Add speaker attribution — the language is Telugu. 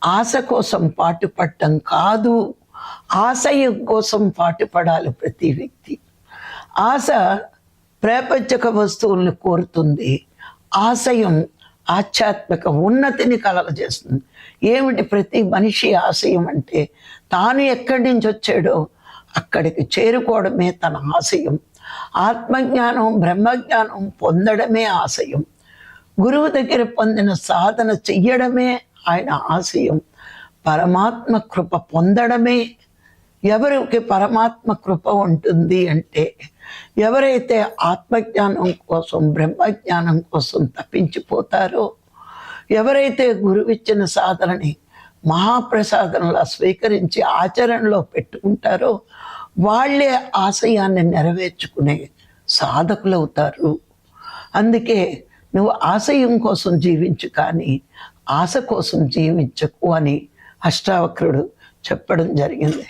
Speaker 1: ఆశ కోసం పాటుపడటం కాదు, ఆశయం కోసం పాటుపడాలి ప్రతి వ్యక్తి. ఆశ ప్రాపంచిక వస్తువుల్ని కోరుతుంది, ఆశయం ఆధ్యాత్మిక ఉన్నతిని కలగజేస్తుంది. ఏమిటి ప్రతి మనిషి ఆశయం అంటే, తాను ఎక్కడి నుంచి వచ్చాడో అక్కడికి చేరుకోవడమే తన ఆశయం. ఆత్మజ్ఞానం బ్రహ్మజ్ఞానం పొందడమే ఆశయం. గురువు దగ్గర పొందిన సాధన చెయ్యడమే ఆయన ఆశయం. పరమాత్మ కృప పొందడమే. ఎవరికి పరమాత్మ కృప ఉంటుంది అంటే, ఎవరైతే ఆత్మజ్ఞానం కోసం బ్రహ్మజ్ఞానం కోసం తప్పించిపోతారో, ఎవరైతే గురువిచ్చిన సాధనని మహాప్రసాదంలా స్వీకరించి ఆచరణలో పెట్టుకుంటారో వాళ్ళే ఆశయాన్ని నెరవేర్చుకునే సాధకులవుతారు. అందుకే నువ్వు ఆశయం కోసం జీవించు, కానీ ఆశ కోసం జీవించకు అని అష్టావక్రుడు చెప్పడం జరిగింది.